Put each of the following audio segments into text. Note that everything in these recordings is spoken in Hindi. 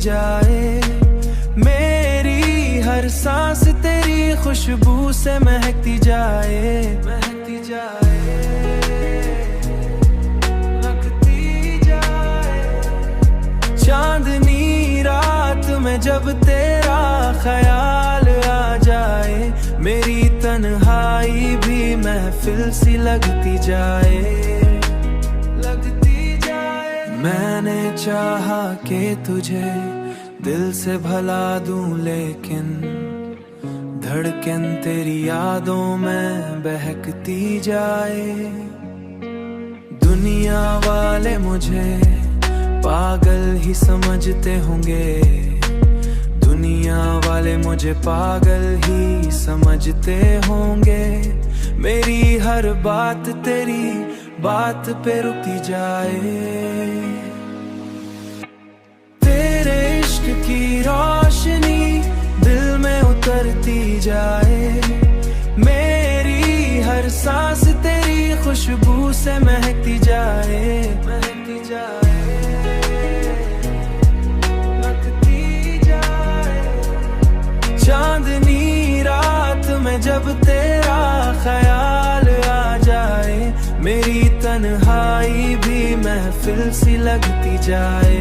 जाए। मेरी हर सांस तेरी खुशबू से महकती जाए, महकती जाए, महकती जाए। चांदनी रात में जब तेरा ख्याल आ जाए, मेरी तन्हाई भी महफिल सी लगती जाए, लगती जाए। मैंने चाहा कि तुझे दिल से भला दूं, लेकिन धड़कन तेरी यादों में बहकती जाए। दुनिया वाले मुझे पागल ही समझते होंगे, दुनिया वाले मुझे पागल ही समझते होंगे। मेरी हर बात तेरी बात पे रुकती जाए, तेरे इश्क की रोशनी दिल में उतरती जाए। मेरी हर सांस तेरी खुशबू से महकती जाए, महकती जाए, महकती जाए। चांदनी रात में जब तेरा ख्याल आ जाए, मेरी तन्हाई भी महफिल सी लगती जाए,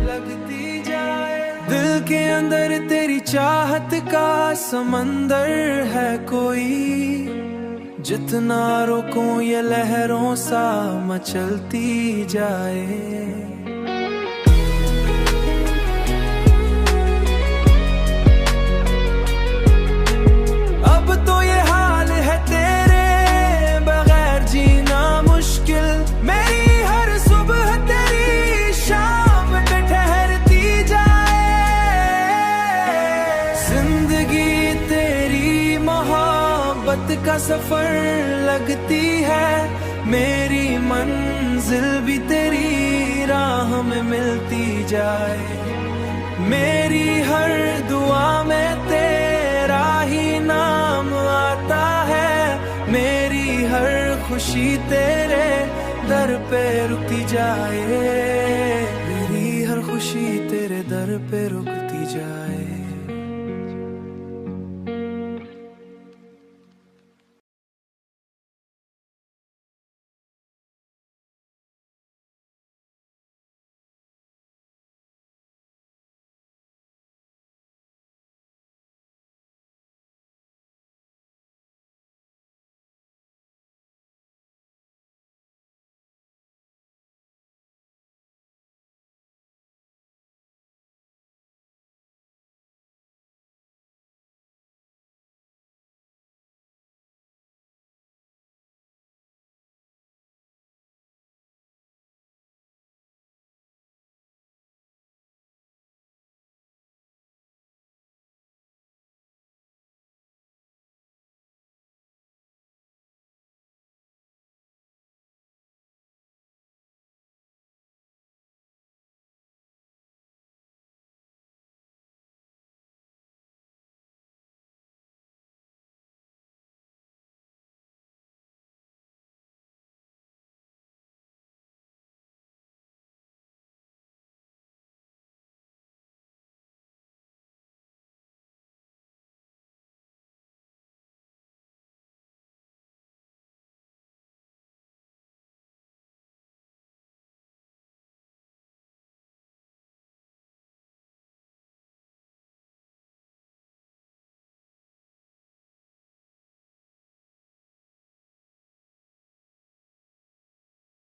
लगती जाए। दिल के अंदर तेरी चाहत का समंदर है कोई, जितना रोकूं ये लहरों सा मचलती जाए। अब तो ये हाल है तेरे बगैर जीना मुश्किल, मेरी हर सुबह तेरी शाम पे ठहरती जाए। जिंदगी तेरी मोहब्बत का सफर लगती है, मेरी मंजिल भी तेरी राह में मिलती जाए। मेरी हर दुआ में तेरा ही नाम आता है, मेरी हर खुशी तेरे दर पे रुकती जाए, मेरी हर खुशी तेरे दर पे रुकती जाए।